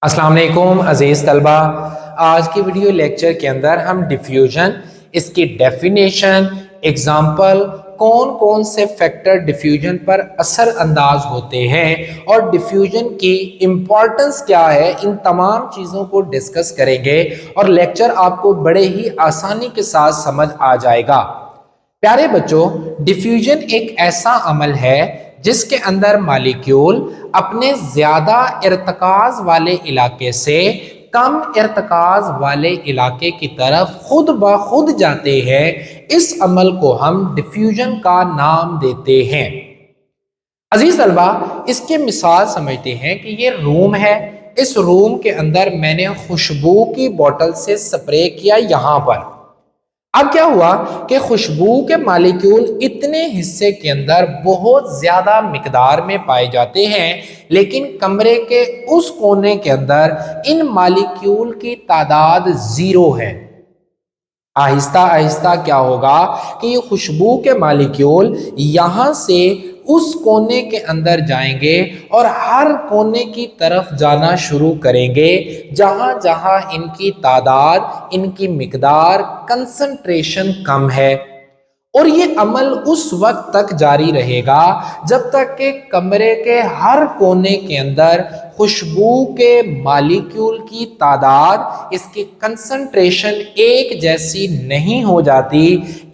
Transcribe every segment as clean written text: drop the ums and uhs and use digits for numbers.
अस्सलाम वालेकुम अज़ीज़ तलबा। आज की वीडियो लेक्चर के अंदर हम डिफ्यूजन, इसकी डेफिनेशन, एग्जाम्पल, कौन कौन से फैक्टर डिफ्यूजन पर असर अंदाज होते हैं और डिफ्यूजन की इम्पॉर्टेंस क्या है, इन तमाम चीज़ों को डिस्कस करेंगे और लेक्चर आपको बड़े ही आसानी के साथ समझ आ जाएगा। प्यारे बच्चों, डिफ्यूजन एक ऐसा अमल है जिसके अंदर मालिक्यूल अपने ज्यादा इर्तकाज वाले इलाके से कम इर्तकाज वाले इलाके की तरफ खुद ब खुद जाते हैं। इस अमल को हम डिफ्यूजन का नाम देते हैं। अजीज तलबा, इसके मिसाल समझते हैं कि ये रूम है। इस रूम के अंदर मैंने खुशबू की बोतल से स्प्रे किया यहां पर। अब क्या हुआ कि खुशबू के मालिक्यूल इतने हिस्से के अंदर बहुत ज्यादा मिकदार में पाए जाते हैं, लेकिन कमरे के उस कोने के अंदर इन मालिक्यूल की तादाद जीरो है। आहिस्ता आहिस्ता क्या होगा कि ये खुशबू के मालिक्यूल यहां से उस कोने के अंदर जाएंगे और हर कोने की तरफ जाना शुरू करेंगे जहां जहां इनकी तादाद, इनकी मिकदार, कंसंट्रेशन कम है। और ये अमल उस वक्त तक जारी रहेगा जब तक कि कमरे के हर कोने के अंदर खुशबू के मालिक्यूल की तादाद, इसकी कंसंट्रेशन एक जैसी नहीं हो जाती।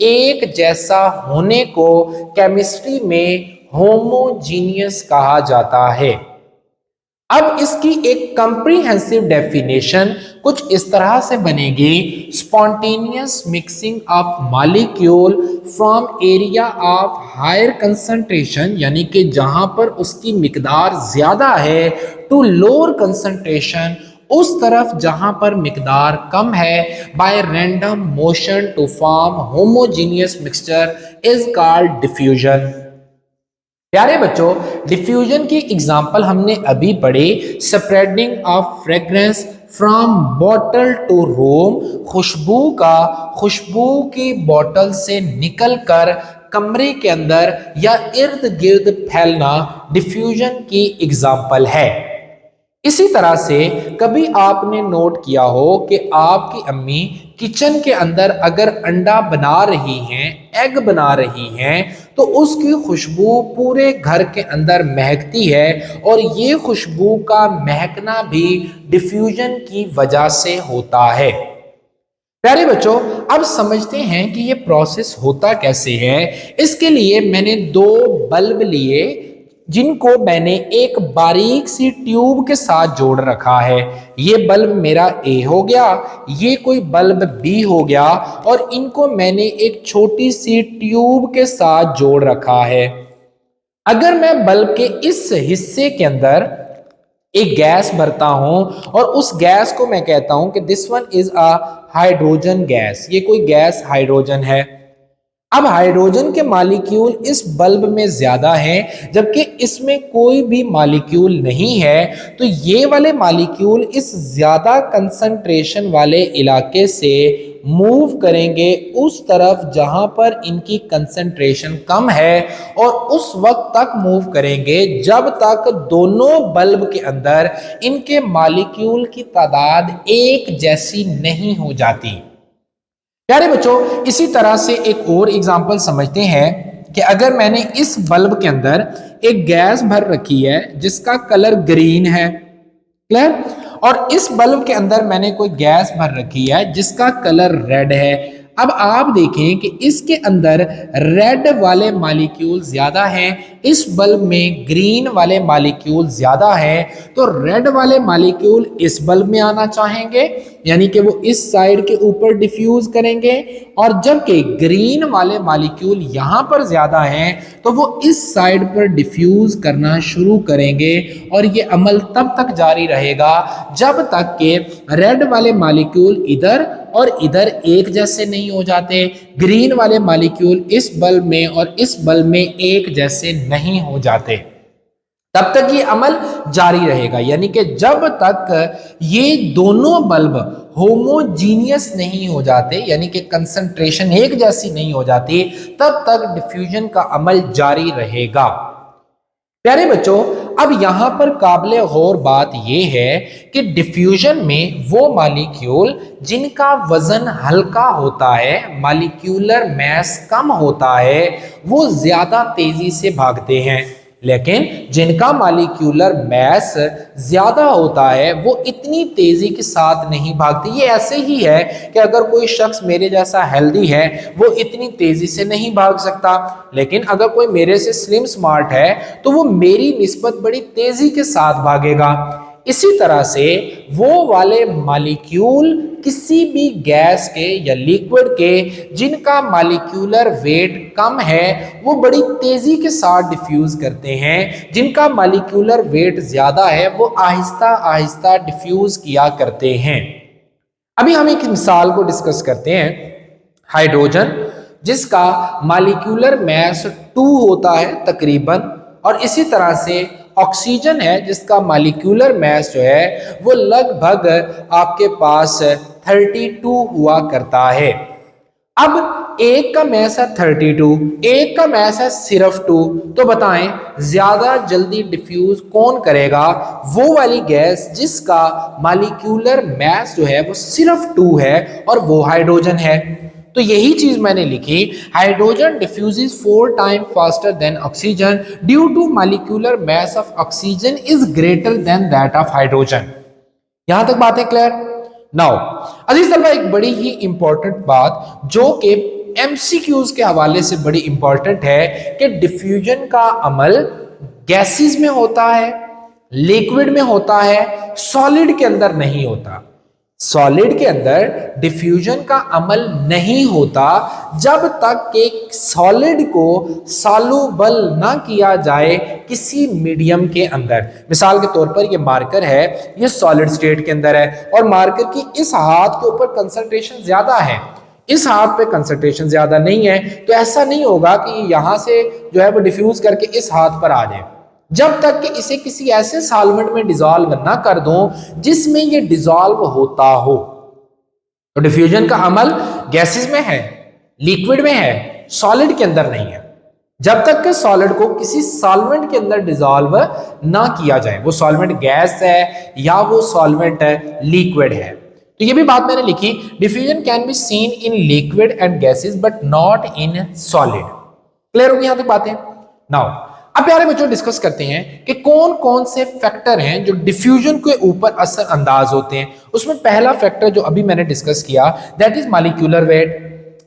एक जैसा होने को केमिस्ट्री में होमोजीनियस कहा जाता है। अब इसकी एक कंप्रीहेंसिव डेफिनेशन कुछ इस तरह से बनेगी: spontaneous mixing of molecule from area of higher concentration, यानी कि जहां पर उसकी मिकदार ज्यादा है, टू लोअर कंसंट्रेशन, उस तरफ जहां पर मिकदार कम है, by random motion to form homogeneous mixture is called diffusion. प्यारे बच्चों, डिफ्यूजन की एग्जाम्पल हमने अभी पढ़ी: spreading of fragrance from bottle to room, खुशबू की बोतल से निकलकर कमरे के अंदर या इर्द गिर्द फैलना डिफ्यूजन की एग्जाम्पल है। इसी तरह से कभी आपने नोट किया हो कि आपकी अम्मी किचन के अंदर अगर अंडा बना रही हैं, एग बना रही हैं, तो उसकी खुशबू पूरे घर के अंदर महकती है और ये खुशबू का महकना भी डिफ्यूजन की वजह से होता है। प्यारे बच्चों, अब समझते हैं कि ये प्रोसेस होता कैसे है। इसके लिए मैंने दो बल्ब लिए जिनको मैंने एक बारीक सी ट्यूब के साथ जोड़ रखा है। ये बल्ब मेरा ए हो गया, ये कोई बल्ब बी हो गया और इनको मैंने एक छोटी सी ट्यूब के साथ जोड़ रखा है। अगर मैं बल्ब के इस हिस्से के अंदर एक गैस भरता हूं और उस गैस को मैं कहता हूं कि this one is a hydrogen gas, ये कोई गैस हाइड्रोजन है। अब हाइड्रोजन के मालिक्यूल इस बल्ब में ज्यादा हैं जबकि इसमें कोई भी मालिक्यूल नहीं है, तो ये वाले मालिक्यूल इस ज्यादा कंसंट्रेशन वाले इलाके से मूव करेंगे उस तरफ जहां पर इनकी कंसंट्रेशन कम है और उस वक्त तक मूव करेंगे जब तक दोनों बल्ब के अंदर इनके मालिक्यूल की तादाद एक जैसी नहीं हो जाती। प्यारे बच्चों, इसी तरह से एक और एग्जांपल समझते हैं कि अगर मैंने इस बल्ब के अंदर एक गैस भर रखी है जिसका कलर ग्रीन है, क्लियर, और इस बल्ब के अंदर मैंने कोई गैस भर रखी है जिसका कलर रेड है। अब आप देखें कि इसके अंदर रेड वाले मॉलिक्यूल ज्यादा हैं, इस बल्ब में ग्रीन वाले मॉलिक्यूल ज्यादा हैं, तो रेड वाले मॉलिक्यूल इस बल्ब में आना चाहेंगे, यानी कि वो इस साइड के ऊपर डिफ्यूज करेंगे, और जबकि ग्रीन वाले मॉलिक्यूल यहां पर ज्यादा हैं तो वो इस साइड पर डिफ्यूज करना शुरू करेंगे। और ये अमल तब तक जारी रहेगा जब तक कि रेड वाले मॉलिक्यूल इधर और इधर एक जैसे नहीं हो जाते, ग्रीन वाले मॉलिक्यूल इस बल्ब में और इस बल्ब में एक जैसे नहीं हो जाते, तब तक ये अमल जारी रहेगा। यानी कि जब तक ये दोनों बल्ब होमोजीनियस नहीं हो जाते, यानी कि कंसंट्रेशन एक जैसी नहीं हो जाती, तब तक डिफ्यूजन का अमल जारी रहेगा। प्यारे बच्चों, अब यहां पर काबिले गौर बात यह है कि डिफ्यूजन में वो मॉलिक्यूल जिनका वजन हल्का होता है, मॉलिक्यूलर मास कम होता है, वो ज्यादा तेजी से भागते हैं, लेकिन जिनका मॉलिक्यूलर मास ज्यादा होता है वो इतनी तेजी के साथ नहीं भागते। ये ऐसे ही है कि अगर कोई शख्स मेरे जैसा हेल्दी है वो इतनी तेजी से नहीं भाग सकता, लेकिन अगर कोई मेरे से स्लिम स्मार्ट है तो वो मेरी निस्बत बड़ी तेजी के साथ भागेगा। इसी तरह से वो वाले मॉलिक्यूल किसी भी गैस के या लिक्विड के जिनका मॉलिक्यूलर वेट कम है वो बड़ी तेजी के साथ डिफ्यूज करते हैं, जिनका मॉलिक्यूलर वेट ज्यादा है वो आहिस्ता आहिस्ता डिफ्यूज किया करते हैं। अभी हम एक मिसाल को डिस्कस करते हैं। हाइड्रोजन जिसका मॉलिक्यूलर मास 2 होता है तकरीबन, और इसी तरह से ऑक्सीजन है जिसका मॉलिक्यूलर मास जो है वो लगभग आपके पास 32 हुआ करता है। अब एक का मास है 32, एक का मास है सिर्फ 2, तो बताएं ज्यादा जल्दी डिफ्यूज कौन करेगा? वो वाली गैस जिसका मॉलिक्यूलर मास जो है वो सिर्फ 2 है और वो हाइड्रोजन है। तो यही चीज मैंने लिखी, hydrogen diffuses 4 time faster than oxygen due to molecular mass of oxygen is greater than that of hydrogen. यहां तक बातें क्लियर? नाउ अजीज तलबा, एक बड़ी ही इंपॉर्टेंट बात जो कि एमसीक्यूज के हवाले से बड़ी इंपॉर्टेंट है कि डिफ्यूजन का अमल गैसेस में होता है, लिक्विड में होता है, सॉलिड के अंदर नहीं होता। सॉलिड के अंदर डिफ्यूजन का अमल नहीं होता जब तक कि सॉलिड को सॉल्युबल ना किया जाए किसी मीडियम के अंदर। मिसाल के तौर पर ये मार्कर है, ये सॉलिड स्टेट के अंदर है और मार्कर की इस हाथ के ऊपर कंसंट्रेशन ज्यादा है, इस हाथ पे कंसंट्रेशन ज्यादा नहीं है, तो ऐसा नहीं होगा कि यहां से जो है वो डिफ्यूज करके इस हाथ पर आ जाए जब तक कि इसे किसी ऐसे सॉल्वेंट में डिसॉल्व ना कर दो जिसमें ये डिसॉल्व होता हो। तो डिफ्यूजन का अमल गैसेस में है, लिक्विड में है, सॉलिड के अंदर नहीं है। जब तक कि सॉलिड को किसी सॉल्वेंट के अंदर डिसॉल्व ना किया जाए, वो सॉल्वेंट गैस है या वो सॉल्वेंट लिक्विड है। तो ये भी बात मैंने लिखी, diffusion can be seen in liquid and gases but not in solid. Clear होगी यहां तक बातें? नाउ अब प्यारे बच्चों डिस्कस करते हैं कि कौन कौन से फैक्टर हैं जो डिफ्यूजन के ऊपर असर अंदाज होते हैं। उसमें पहला फैक्टर जो अभी मैंने डिस्कस किया दैट इज मॉलिक्यूलर वेट।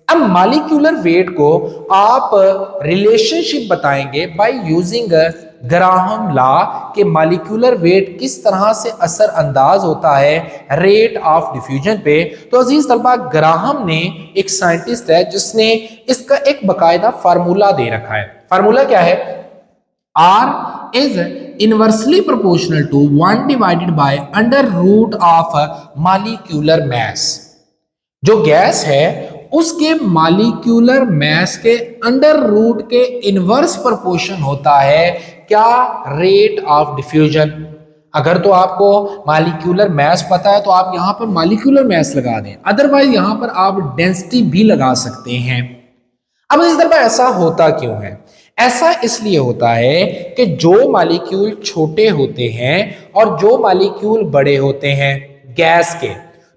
अब मॉलिक्यूलर वेट को आप रिलेशनशिप बताएंगे बाय यूजिंग ग्राहम लॉ के मॉलिक्यूलर वेट किस तरह से असर अंदाज होता है रेट ऑफ डिफ्यूजन पे। तो अजीज तलबा, ग्राहम ने एक साइंटिस्ट है जिसने इसका एक बाकायदा फार्मूला दे रखा है। फार्मूला क्या है? R is inversely proportional to 1 divided by under root of molecular mass। जो गैस है उसके मॉलिक्यूलर मास के अंडर रूट के इनवर्स प्रोपोर्शन होता है क्या? Rate of diffusion. अगर तो आपको मॉलिक्यूलर मास पता है तो आप यहां पर मॉलिक्यूलर मास लगा दें, अदरवाइज यहां पर आप डेंसिटी भी लगा सकते हैं। अब इस तरह ऐसा होता क्यों है? ऐसा इसलिए होता है कि जो मॉलिक्यूल छोटे होते हैं और जो मॉलिक्यूल बड़े होते हैं गैस के,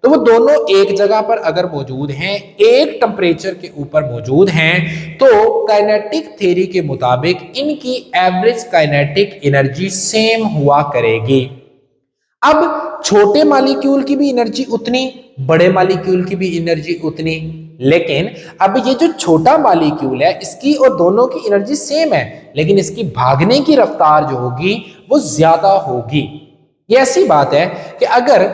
तो वो दोनों एक जगह पर अगर मौजूद हैं, एक टेम्परेचर के ऊपर मौजूद हैं, तो काइनेटिक थ्योरी के मुताबिक इनकी एवरेज काइनेटिक एनर्जी सेम हुआ करेगी। अब छोटे मॉलिक्यूल की भी एनर्जी उतनी, बड़े मॉलिक्यूल की भी एनर्जी उतनी, लेकिन अब ये जो छोटा मॉलिक्यूल है इसकी और दोनों की एनर्जी सेम है, लेकिन इसकी भागने की रफ्तार जो होगी वो ज्यादा होगी। ये ऐसी बात है कि अगर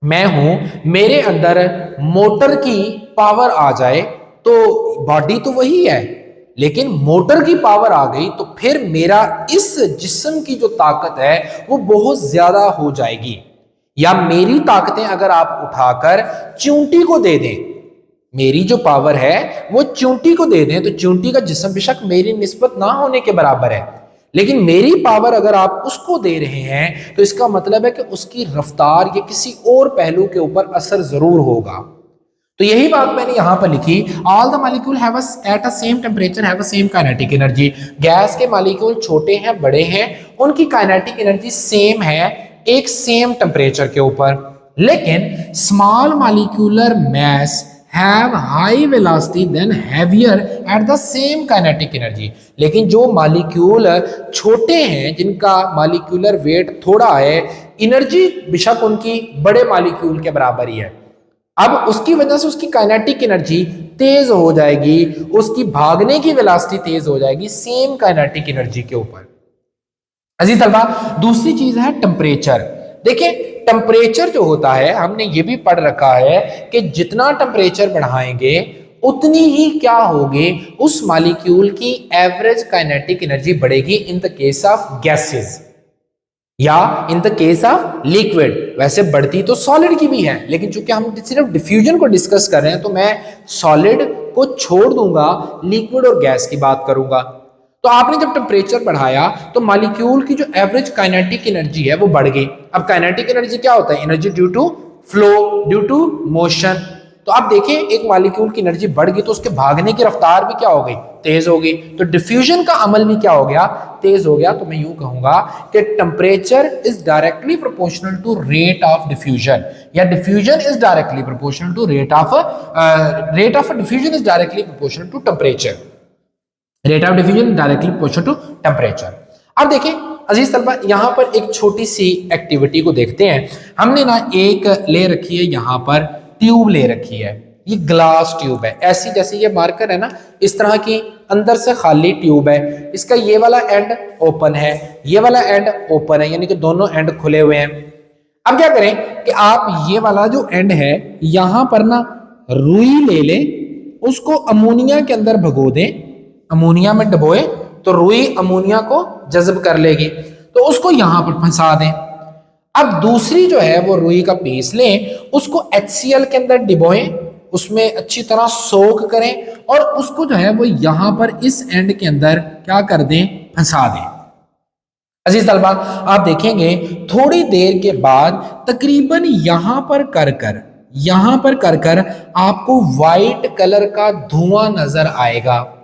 मैं हूं, मेरे अंदर मोटर की पावर आ जाए तो बॉडी तो वही है, लेकिन मोटर की पावर आ गई तो फिर मेरा इस जिस्म की जो ताकत है वो बहुत ज्यादा हो जाएगी। या मेरी ताकतें अगर आप उठाकर चींटी को दे दें, मेरी जो पावर है वो चींटी को दे दें, तो चींटी का जिस्म बेशक मेरी निस्बत ना होने के बराबर है, लेकिन मेरी पावर अगर आप उसको दे रहे हैं तो इसका मतलब है कि उसकी रफ्तार या किसी और पहलू के ऊपर असर जरूर होगा। तो तो यही बात मैंने यहां पर लिखी, all the molecule have at a same temperature have a same kinetic energy. Gas के मॉलिक्यूल छोटे हैं बड़े हैं, उनकी काइनेटिक एनर्जी सेम है एक सेम टेम्परेचर के ऊपर, लेकिन small molecular mass have high velocity than heavier at the same kinetic energy. लेकिन जो मॉलिक्यूल छोटे हैं, जिनका मॉलिक्यूलर वेट थोड़ा है, एनर्जी बेशक उनकी बड़े मॉलिक्यूल के बराबर ही है। अब उसकी वजह से उसकी काइनेटिक एनर्जी तेज हो जाएगी, उसकी भागने की वेलोसिटी तेज हो जाएगी सेम काइनेटिक एनर्जी के ऊपर। अजीज तलबा, दूसरी चीज है टेम्परेचर। देखिए टेम्परेचर जो होता है, हमने ये भी पढ़ रखा है कि जितना टेम्परेचर बढ़ाएंगे उतनी ही क्या होगी, उस मॉलिक्यूल की एवरेज काइनेटिक एनर्जी बढ़ेगी in the case of gases या in the case of liquid. वैसे बढ़ती तो सॉलिड की भी है, लेकिन चूंकि हम सिर्फ डिफ्यूजन को डिस्कस कर रहे हैं तो मैं सॉलिड को छोड़ दूंगा, लिक्विड और गैस की बात करूंगा। तो आपने जब टेम्परेचर बढ़ाया तो मॉलिक्यूल की जो एवरेज काइनेटिक एनर्जी है वो बढ़ गई। अब काइनेटिक एनर्जी क्या होता है? Energy due to flow, due to motion. तो आप देखें एक मॉलिक्यूल की एनर्जी बढ़ गई तो उसके भागने की रफ्तार भी क्या हो गई? तेज हो गई। तो डिफ्यूजन का अमल भी क्या हो गया? तेज हो गया। तो मैं यूं कहूंगा कि temperature is directly proportional to rate of diffusion, या diffusion is directly proportional to rate of diffusion is directly proportional to temperature. Rate of diffusion directly proportional to temperature. अब देखिए अजीज तलबा, यहां पर एक छोटी सी एक्टिविटी को देखते हैं। हमने ना एक ले रखी है, यहां पर ट्यूब ले रखी है, ये ग्लास ट्यूब है, ऐसी जैसे ये मार्कर है ना, इस तरह की अंदर से खाली ट्यूब है। इसका ये वाला एंड ओपन है, ये वाला एंड ओपन है, यानी कि दोनों एंड खुले हुए हैं। अब क्या करें कि आप ये वाला जो एंड है यहां पर ना रुई ले लें, उसको अमोनिया के अंदर भगो दें, अमोनिया में डुबोए तो रुई अमोनिया को जज्ब कर लेगी, तो उसको यहां पर फंसा दें। अब दूसरी जो है वो रुई का पीस लें, उसको HCl के अंदर डिबोएं, उसमें अच्छी तरह सोक करें और उसको जो है वो यहां पर इस एंड के अंदर क्या कर दें? फंसा दें। अजीज तलबा, आप देखेंगे थोड़ी देर के बाद तकरीबन यहां पर कर आपको व्हाइट कलर का धुआं नजर आएगा।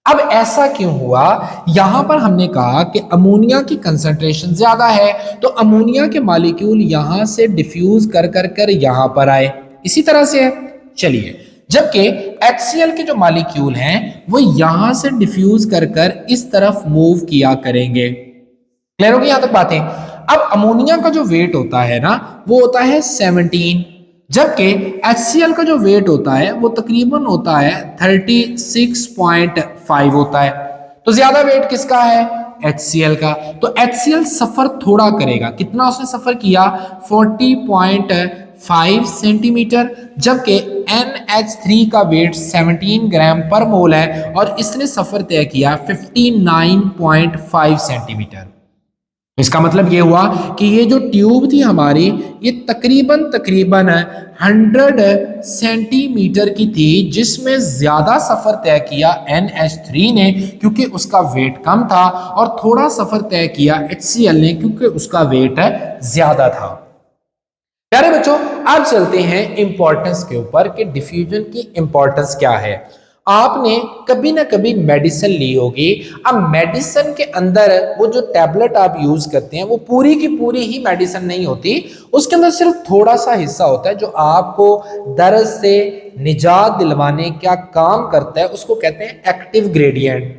अब ऐसा क्यों हुआ? यहां पर हमने कहा कि अमोनिया की कंसंट्रेशन ज्यादा है, तो अमोनिया के मॉलिक्यूल यहां से डिफ्यूज कर यहां पर आए, इसी तरह से है। चलिए, जबकि HCl के जो मॉलिक्यूल हैं वो यहां से डिफ्यूज कर इस तरफ मूव किया करेंगे। क्लियर होगी यहां तक बातें? अब अमोनिया का जो वेट होता है ना, वो होता है 17, जबकि HCl का जो वेट होता है वो तकरीबन होता है 36.5 होता है। तो ज्यादा वेट किसका है? HCl का। तो HCl सफर थोड़ा करेगा, कितना उसने सफर किया? 40.5 सेंटीमीटर, जबकि NH3 का वेट 17 ग्राम पर मोल है और इसने सफर तय किया 59.5 सेंटीमीटर। इसका मतलब ये हुआ कि ये जो ट्यूब थी हमारी, ये तकरीबन 100 सेंटीमीटर की थी, जिसमें ज्यादा सफर तय किया NH3 ने क्योंकि उसका वेट कम था, और थोड़ा सफर तय किया HCl ने क्योंकि उसका वेट ज्यादा था। प्यारे बच्चों, अब चलते हैं इंपॉर्टेंस के ऊपर कि डिफ्यूजन की इंपॉर्टेंस क्या है। आपने कभी ना कभी मेडिसिन ली होगी। अब मेडिसिन के अंदर वो जो टैबलेट आप यूज करते हैं वो पूरी की पूरी ही मेडिसिन नहीं होती, उसके अंदर सिर्फ थोड़ा सा हिस्सा होता है जो आपको दर्द से निजात दिलवाने का काम करता है, उसको कहते हैं एक्टिव ग्रेडियंट।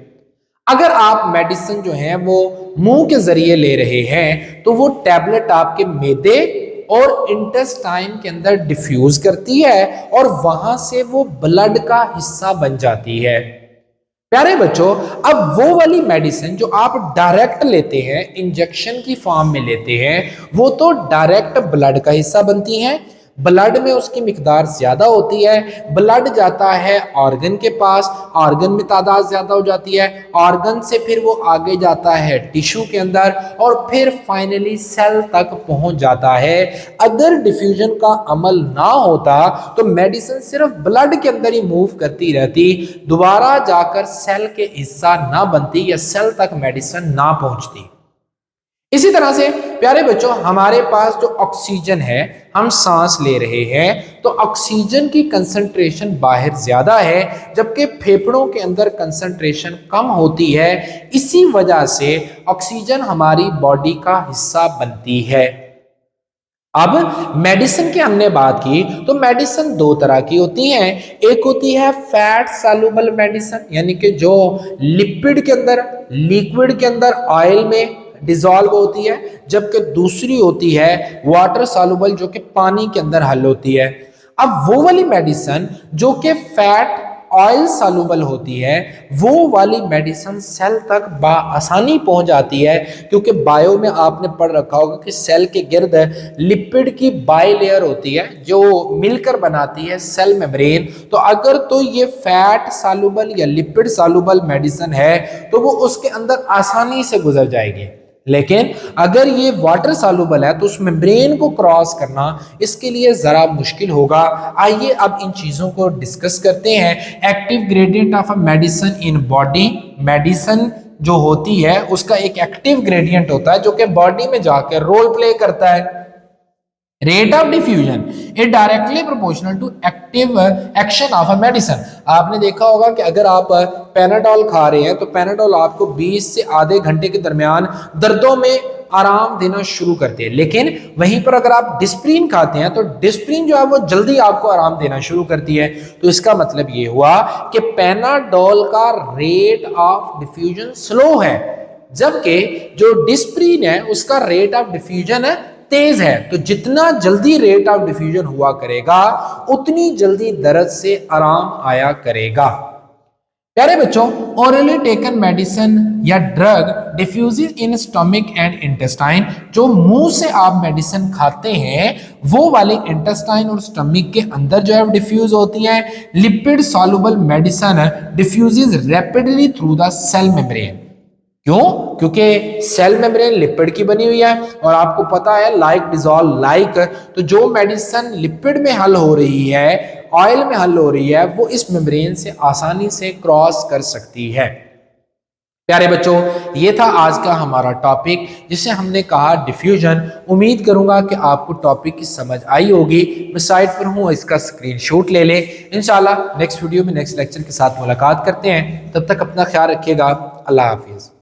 अगर आप मेडिसिन जो है वो मुंह के जरिए ले रहे हैं तो वो टैबलेट आपके मैदे और इंटेस्टाइन के अंदर डिफ्यूज करती है और वहां से वो ब्लड का हिस्सा बन जाती है। प्यारे बच्चों, अब वो वाली मेडिसिन जो आप डायरेक्ट लेते हैं, इंजेक्शन की फॉर्म में लेते हैं, वो तो डायरेक्ट ब्लड का हिस्सा बनती हैं। ब्लड में उसकी मिकदार ज्यादा होती है, ब्लड जाता है ऑर्गन के पास, ऑर्गन में तादाद ज्यादा हो जाती है, ऑर्गन से फिर वो आगे जाता है टिश्यू के अंदर और फिर फाइनली सेल तक पहुंच जाता है। अगर डिफ्यूजन का अमल ना होता तो मेडिसिन सिर्फ ब्लड के अंदर ही मूव करती रहती, दोबारा जाकर सेल के हिस्सा ना बनती या सेल तक मेडिसिन ना पहुंचती। इसी तरह से प्यारे बच्चों हमारे पास जो ऑक्सीजन है, हम सांस ले रहे हैं तो ऑक्सीजन की कंसंट्रेशन बाहर ज्यादा है जबकि फेफड़ों के अंदर कंसंट्रेशन कम होती है। इसी वजह से ऑक्सीजन हमारी बॉडी का हिस्सा बनती है। अब मेडिसिन की हमने बात की तो मेडिसिन दो तरह की होती हैं। एक होती है फैट सॉल्युबल मेडिसिन, यानी कि जो लिपिड के अंदर, लिक्विड के अंदर ऑयल में डिसॉल्व होती है, जबकि दूसरी होती है वाटर सॉल्युबल जो कि पानी के अंदर हल होती है। अब वो वाली मेडिसिन जो कि फैट ऑयल सॉल्युबल होती है, वो वाली मेडिसिन सेल तक आसानी पहुंच जाती है, क्योंकि बायो में आपने पढ़ रखा होगा कि सेल के गिर्द लिपिड की बाई लेयर होती है जो मिलकर बनाती है सेल मेम्ब्रेन। तो अगर तो ये फैट सॉल्युबल या लिपिड सॉल्युबल मेडिसिन है तो वो उसके अंदर आसानी से गुजर जाएगी, लेकिन अगर ये वाटर सॉल्युबल है तो उस मेम्ब्रेन को क्रॉस करना इसके लिए जरा मुश्किल होगा। आइए अब इन चीजों को डिस्कस करते हैं। Active gradient of a medicine in body, medicine जो होती है उसका एक एक्टिव ग्रेडियंट होता है जो कि बॉडी में जाकर रोल प्ले करता है। Rate of diffusion is directly proportional to active action of a medicine. आपने देखा होगा कि अगर आप पैनाडोल खा रहे हैं तो पैनाडोल आपको 20 से आधे घंटे के दरमियान दर्दों में आराम देना शुरू करते हैं, लेकिन वहीं पर अगर आप डिस्प्रिन खाते हैं तो डिस्प्रिन जो है वो जल्दी आपको आराम देना शुरू करती है। तो इसका मतलब ये हुआ कि पैनाडोल का रेट ऑफ डिफ्यूजन स्लो है, जबकि जो डिस्प्रिन है उसका रेट ऑफ डिफ्यूजन है तेज है। तो जितना जल्दी रेट ऑफ डिफ्यूजन हुआ करेगा उतनी जल्दी दर्द से आराम आया करेगा। प्यारे बच्चों, ओरली टेकन मेडिसिन या drug diffuses in stomach and intestine. जो मुंह से आप मेडिसिन खाते हैं वो वाले इंटेस्टाइन और स्टमक के अंदर जो है डिफ्यूज होती है। Lipid soluble medicine diffuses rapidly through the cell membrane. क्यों? क्योंकि सेल मेम्ब्रेन लिपिड की बनी हुई है और आपको पता है लाइक डिसॉल्व लाइक। तो जो मेडिसिन लिपिड में हल हो रही है, ऑयल में हल हो रही है, वो इस मेम्ब्रेन से आसानी से क्रॉस कर सकती है। प्यारे बच्चों, ये था आज का हमारा टॉपिक जिसे हमने कहा डिफ्यूजन। उम्मीद करूंगा कि आपको टॉपिक की समझ आई होगी। मैं साइट पर हूँ, इसका स्क्रीनशॉट ले लें। इंशाल्लाह नेक्स्ट वीडियो में नेक्स्ट लेक्चर के साथ मुलाकात करते हैं। तब तक अपना ख्याल रखिएगा। अल्लाह हाफिज।